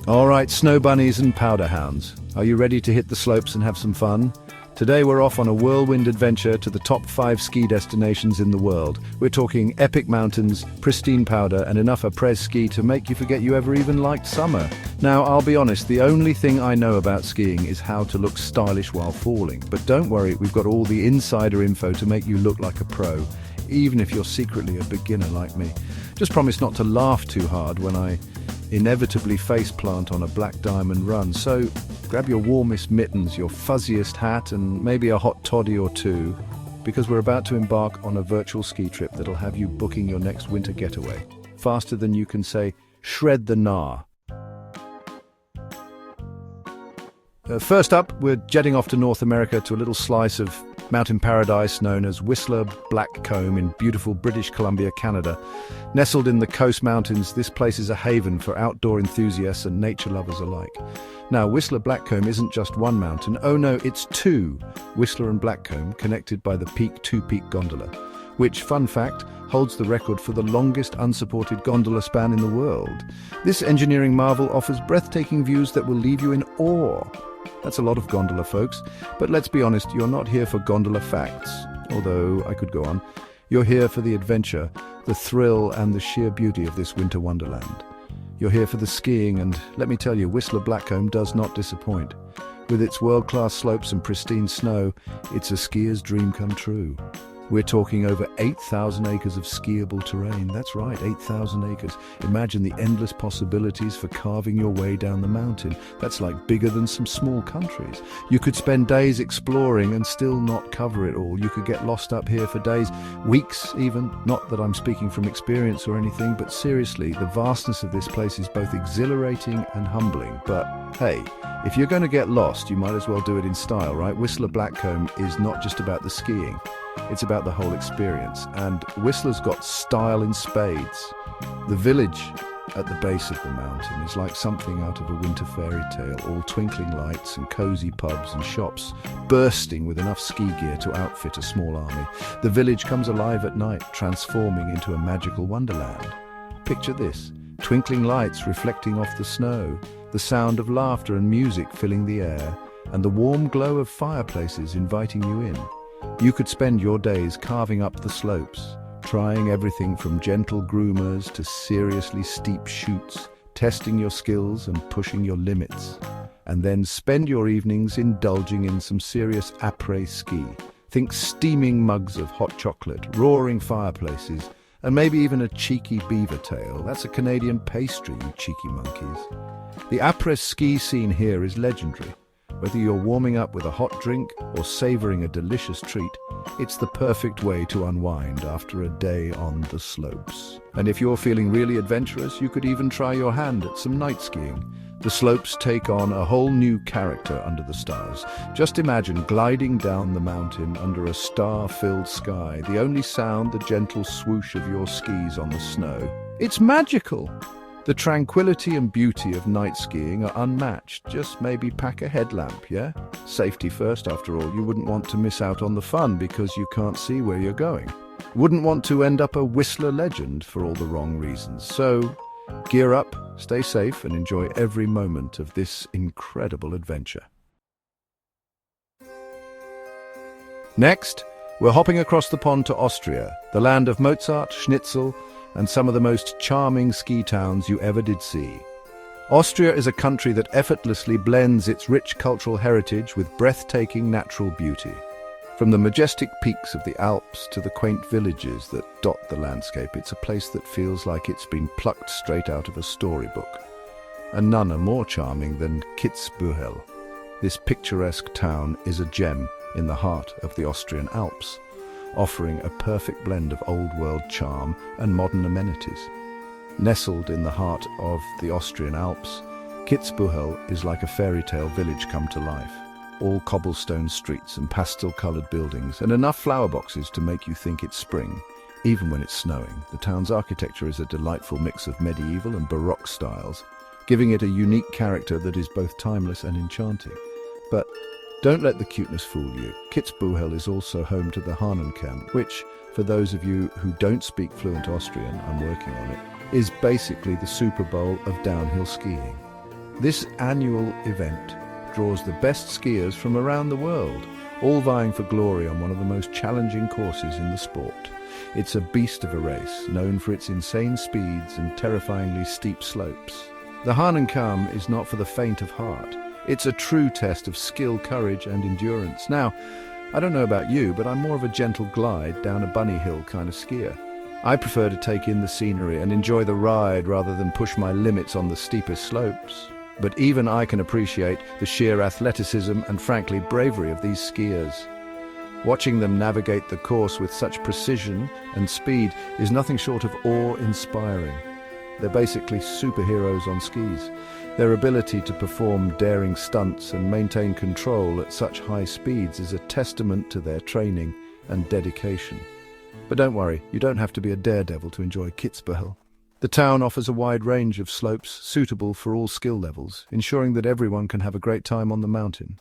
All right, snow bunnies and powder hounds. Are you ready to hit the slopes and have some fun? Today we're off on a whirlwind adventure to the top 5 ski destinations in the world. We're talking epic mountains, pristine powder, and enough après ski to make you forget you ever even liked summer. Now, I'll be honest, the only thing I know about skiing is how to look stylish while falling. But don't worry, we've got all the insider info to make you look like a pro, even if you're secretly a beginner like me. Just promise not to laugh too hard when I inevitably faceplant on a black diamond run. So grab your warmest mittens, your fuzziest hat, and maybe a hot toddy or two, because we're about to embark on a virtual ski trip that'll have you booking your next winter getaway faster than you can say, shred the gnar. First up, we're jetting off to North America to a little slice of mountain paradise known as Whistler Blackcomb in beautiful British Columbia, Canada. Nestled in the Coast Mountains, this place is a haven for outdoor enthusiasts and nature lovers alike. Now, Whistler Blackcomb isn't just one mountain. Oh no, it's two, Whistler and Blackcomb, connected by the Peak Two-Peak Gondola, which, fun fact, holds the record for the longest unsupported gondola span in the world. This engineering marvel offers breathtaking views that will leave you in awe. That's a lot of gondola, folks. But let's be honest, you're not here for gondola facts, although I could go on. You're here for the adventure, the thrill, and the sheer beauty of this winter wonderland. You're here for the skiing, and let me tell you, Whistler Blackcomb does not disappoint. With its world-class slopes and pristine snow, it's a skier's dream come true. We're talking over 8,000 acres of skiable terrain. That's right, 8,000 acres. Imagine the endless possibilities for carving your way down the mountain. That's like bigger than some small countries. You could spend days exploring and still not cover it all. You could get lost up here for days, weeks even. Not that I'm speaking from experience or anything, but seriously, the vastness of this place is both exhilarating and humbling. But hey, if you're going to get lost, you might as well do it in style, right? Whistler Blackcomb is not just about the skiing. It's about the whole experience, and Whistler's got style in spades. The village at the base of the mountain is like something out of a winter fairy tale, all twinkling lights and cozy pubs and shops, bursting with enough ski gear to outfit a small army. The village comes alive at night, transforming into a magical wonderland. Picture this, twinkling lights reflecting off the snow, the sound of laughter and music filling the air, and the warm glow of fireplaces inviting you in. You could spend your days carving up the slopes, trying everything from gentle groomers to seriously steep chutes, testing your skills and pushing your limits. And then spend your evenings indulging in some serious après ski. Think steaming mugs of hot chocolate, roaring fireplaces, and maybe even a cheeky beaver tail. That's a Canadian pastry, you cheeky monkeys. The après ski scene here is legendary. Whether you're warming up with a hot drink or savoring a delicious treat, it's the perfect way to unwind after a day on the slopes. And if you're feeling really adventurous, you could even try your hand at some night skiing. The slopes take on a whole new character under the stars. Just imagine gliding down the mountain under a star-filled sky, the only sound the gentle swoosh of your skis on the snow. It's magical! The tranquility and beauty of night skiing are unmatched. Just maybe pack a headlamp, yeah? Safety first, after all. You wouldn't want to miss out on the fun because you can't see where you're going. Wouldn't want to end up a Whistler legend for all the wrong reasons. So, gear up, stay safe, and enjoy every moment of this incredible adventure. Next, we're hopping across the pond to Austria, the land of Mozart, Schnitzel, and some of the most charming ski towns you ever did see. Austria is a country that effortlessly blends its rich cultural heritage with breathtaking natural beauty. From the majestic peaks of the Alps to the quaint villages that dot the landscape, it's a place that feels like it's been plucked straight out of a storybook. And none are more charming than Kitzbühel. This picturesque town is a gem in the heart of the Austrian Alps, offering a perfect blend of old-world charm and modern amenities. Nestled in the heart of the Austrian Alps, Kitzbuehel is like a fairy tale village come to life. All cobblestone streets and pastel-colored buildings, and enough flower boxes to make you think it's spring, even when it's snowing. The town's architecture is a delightful mix of medieval and Baroque styles, giving it a unique character that is both timeless and enchanting. But don't let the cuteness fool you. Kitzbuehel is also home to the Hahnenkamm, which, for those of you who don't speak fluent Austrian, I'm working on it, is basically the Super Bowl of downhill skiing. This annual event draws the best skiers from around the world, all vying for glory on one of the most challenging courses in the sport. It's a beast of a race, known for its insane speeds and terrifyingly steep slopes. The Hahnenkamm is not for the faint of heart. It's a true test of skill, courage, and endurance. Now, I don't know about you, but I'm more of a gentle glide down a bunny hill kind of skier. I prefer to take in the scenery and enjoy the ride rather than push my limits on the steepest slopes. But even I can appreciate the sheer athleticism and, frankly, bravery of these skiers. Watching them navigate the course with such precision and speed is nothing short of awe-inspiring. They're basically superheroes on skis. Their ability to perform daring stunts and maintain control at such high speeds is a testament to their training and dedication. But don't worry, you don't have to be a daredevil to enjoy Kitzbühel. The town offers a wide range of slopes suitable for all skill levels, ensuring that everyone can have a great time on the mountain.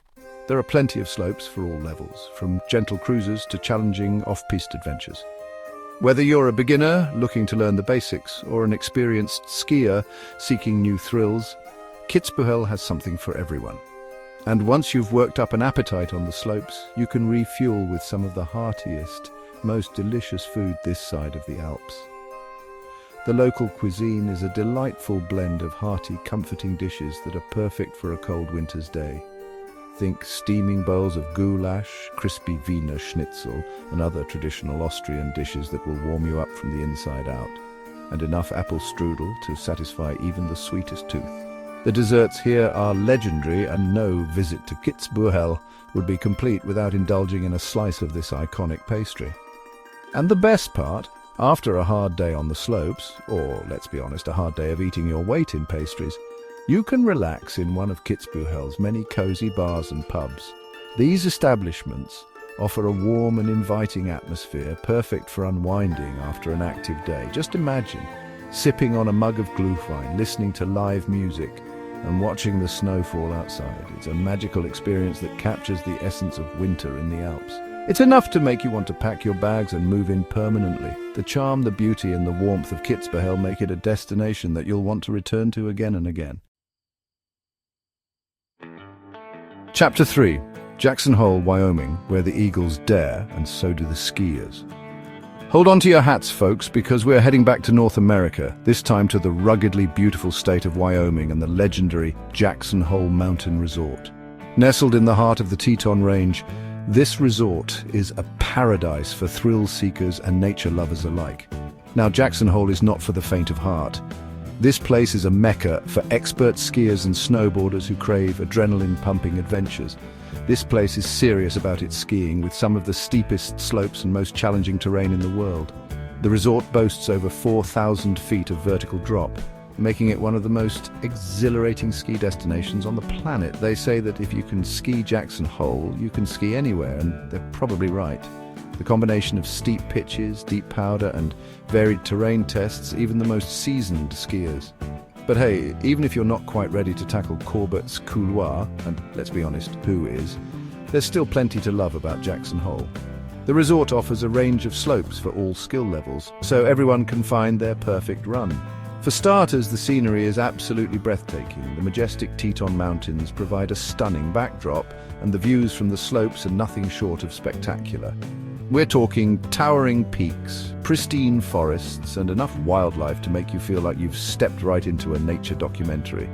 There are plenty of slopes for all levels, from gentle cruises to challenging off-piste adventures. Whether you're a beginner looking to learn the basics or an experienced skier seeking new thrills, Kitzbühel has something for everyone. And once you've worked up an appetite on the slopes, you can refuel with some of the heartiest, most delicious food this side of the Alps. The local cuisine is a delightful blend of hearty, comforting dishes that are perfect for a cold winter's day. Think steaming bowls of goulash, crispy Wiener Schnitzel, and other traditional Austrian dishes that will warm you up from the inside out, and enough apple strudel to satisfy even the sweetest tooth. The desserts here are legendary, and no visit to Kitzbuehel would be complete without indulging in a slice of this iconic pastry. And the best part, after a hard day on the slopes, or let's be honest, a hard day of eating your weight in pastries, you can relax in one of Kitzbühel's many cozy bars and pubs. These establishments offer a warm and inviting atmosphere, perfect for unwinding after an active day. Just imagine sipping on a mug of Glühwein, listening to live music, and watching the snow fall outside. It's a magical experience that captures the essence of winter in the Alps. It's enough to make you want to pack your bags and move in permanently. The charm, the beauty, and the warmth of Kitzbühel make it a destination that you'll want to return to again and again. Chapter 3. Jackson Hole, Wyoming, where the eagles dare, and so do the skiers. Hold on to your hats, folks, because we're heading back to North America, this time to the ruggedly beautiful state of Wyoming and the legendary Jackson Hole Mountain Resort. Nestled in the heart of the Teton Range, this resort is a paradise for thrill seekers and nature lovers alike. Now, Jackson Hole is not for the faint of heart. This place is a mecca for expert skiers and snowboarders who crave adrenaline-pumping adventures. This place is serious about its skiing, with some of the steepest slopes and most challenging terrain in the world. The resort boasts over 4,000 feet of vertical drop, making it one of the most exhilarating ski destinations on the planet. They say that if you can ski Jackson Hole, you can ski anywhere, and they're probably right. The combination of steep pitches, deep powder, and varied terrain tests even the most seasoned skiers. But hey, even if you're not quite ready to tackle Corbett's couloir, and let's be honest, who is, there's still plenty to love about Jackson Hole. The resort offers a range of slopes for all skill levels, so everyone can find their perfect run. For starters, the scenery is absolutely breathtaking. The majestic Teton Mountains provide a stunning backdrop, and the views from the slopes are nothing short of spectacular. We're talking towering peaks, pristine forests, and enough wildlife to make you feel like you've stepped right into a nature documentary.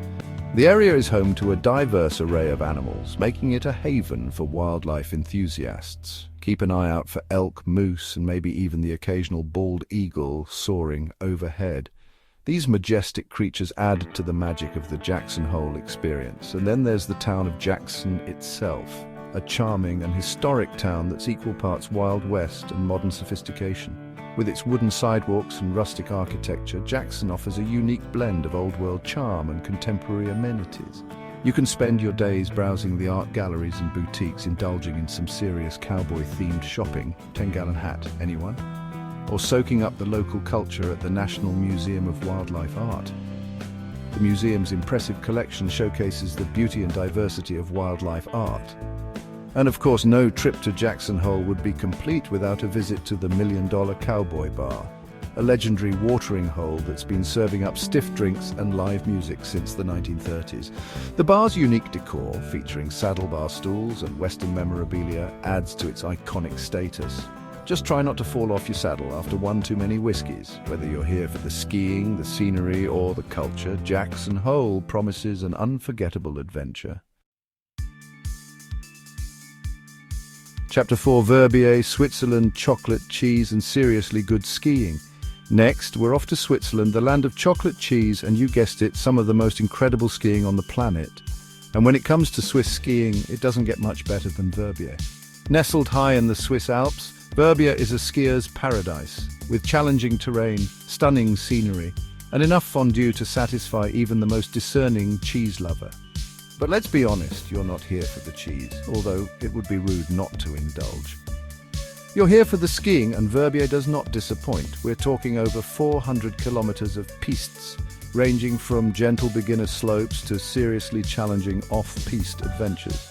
The area is home to a diverse array of animals, making it a haven for wildlife enthusiasts. Keep an eye out for elk, moose, and maybe even the occasional bald eagle soaring overhead. These majestic creatures add to the magic of the Jackson Hole experience. And then there's the town of Jackson itself, a charming and historic town that's equal parts Wild West and modern sophistication. With its wooden sidewalks and rustic architecture, Jackson offers a unique blend of old-world charm and contemporary amenities. You can spend your days browsing the art galleries and boutiques, indulging in some serious cowboy-themed shopping. 10-gallon hat, anyone? Or soaking up the local culture at the National Museum of Wildlife Art. The museum's impressive collection showcases the beauty and diversity of wildlife art. And of course, no trip to Jackson Hole would be complete without a visit to the $1 Million Cowboy Bar. a legendary watering hole that's been serving up stiff drinks and live music since the 1930s. The bar's unique decor, featuring saddle bar stools and Western memorabilia, adds to its iconic status. Just try not to fall off your saddle after one too many whiskeys. Whether you're here for the skiing, the scenery, or the culture, Jackson Hole promises an unforgettable adventure. Chapter 4: Verbier Switzerland, chocolate, cheese, and seriously good skiing. Next, we're off to Switzerland, the land of chocolate, cheese, and you guessed it, some of the most incredible skiing on the planet. And when it comes to Swiss skiing, it doesn't get much better than Verbier. Nestled high in the Swiss Alps, Verbier is a skier's paradise, with challenging terrain, stunning scenery, and enough fondue to satisfy even the most discerning cheese lover. But let's be honest, you're not here for the cheese, although it would be rude not to indulge. You're here for the skiing, and Verbier does not disappoint. We're talking over 400 kilometers of pistes, ranging from gentle beginner slopes to seriously challenging off-piste adventures.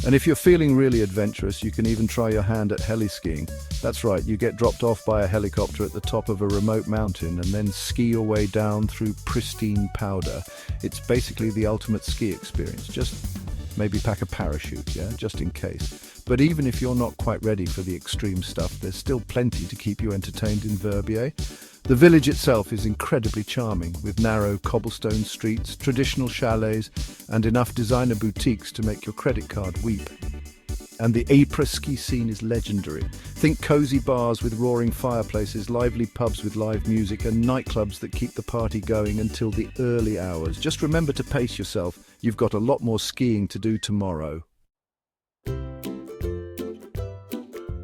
And if you're feeling really adventurous, you can even try your hand at heli-skiing. That's right, you get dropped off by a helicopter at the top of a remote mountain and then ski your way down through pristine powder. It's basically the ultimate ski experience. Just maybe pack a parachute, yeah, just in case. But even if you're not quite ready for the extreme stuff, there's still plenty to keep you entertained in Verbier. The village itself is incredibly charming, with narrow cobblestone streets, traditional chalets, and enough designer boutiques to make your credit card weep. And the après-ski scene is legendary. Think cozy bars with roaring fireplaces, lively pubs with live music, and nightclubs that keep the party going until the early hours. Just remember to pace yourself. You've got a lot more skiing to do tomorrow.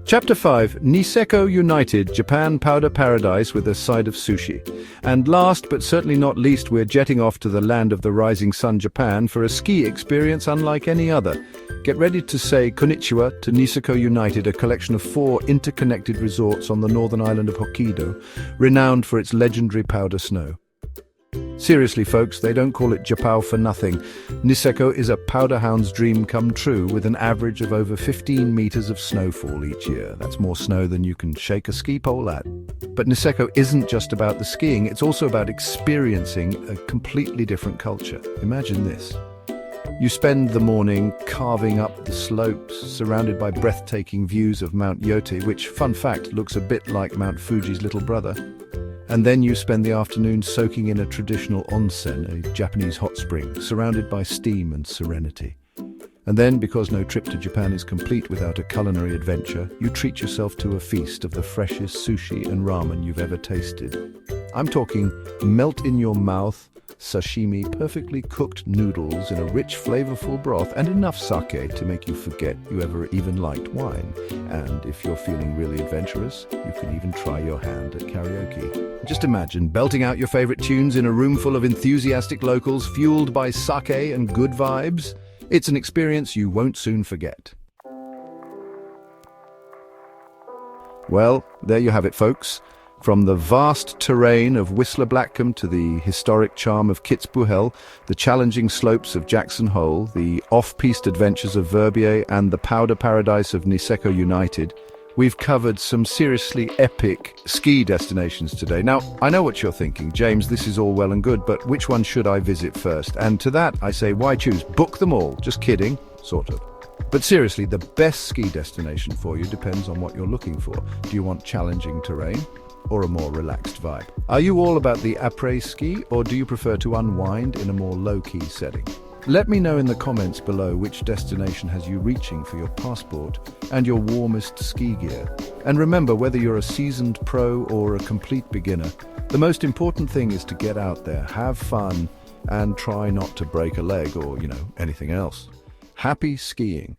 Chapter 5: Niseko United, Japan powder paradise with a side of sushi. And last but certainly not least, we're jetting off to the land of the rising sun, Japan, for a ski experience unlike any other. Get ready to say konnichiwa to Niseko United, a collection of 4 interconnected resorts on the northern island of Hokkaido, renowned for its legendary powder snow. Seriously, folks, they don't call it Japao for nothing. Niseko is a powder hound's dream come true, with an average of over 15 meters of snowfall each year. That's more snow than you can shake a ski pole at. But Niseko isn't just about the skiing, it's also about experiencing a completely different culture. Imagine this. You spend the morning carving up the slopes, surrounded by breathtaking views of Mount Yoti, which, fun fact, looks a bit like Mount Fuji's little brother. And then you spend the afternoon soaking in a traditional onsen, a Japanese hot spring, surrounded by steam and serenity. And then, because no trip to Japan is complete without a culinary adventure, you treat yourself to a feast of the freshest sushi and ramen you've ever tasted. I'm talking melt-in-your-mouth sashimi, perfectly cooked noodles in a rich, flavorful broth, and enough sake to make you forget you ever even liked wine. And if you're feeling really adventurous, you can even try your hand at karaoke. Just imagine belting out your favorite tunes in a room full of enthusiastic locals, fueled by sake and good vibes. It's an experience you won't soon forget. Well, there you have it, folks. From the vast terrain of Whistler Blackcomb to the historic charm of Kitzbuehel, the challenging slopes of Jackson Hole, the off-piste adventures of Verbier, and the powder paradise of Niseko United, we've covered some seriously epic ski destinations today. Now, I know what you're thinking, James, this is all well and good, but which one should I visit first? And to that, I say, why choose? Book them all. Just kidding, sort of. But seriously, the best ski destination for you depends on what you're looking for. Do you want challenging terrain or a more relaxed vibe? Are you all about the après-ski, or do you prefer to unwind in a more low-key setting? Let me know in the comments below which destination has you reaching for your passport and your warmest ski gear. And remember, whether you're a seasoned pro or a complete beginner, the most important thing is to get out there, have fun, and try not to break a leg or, anything else. Happy skiing!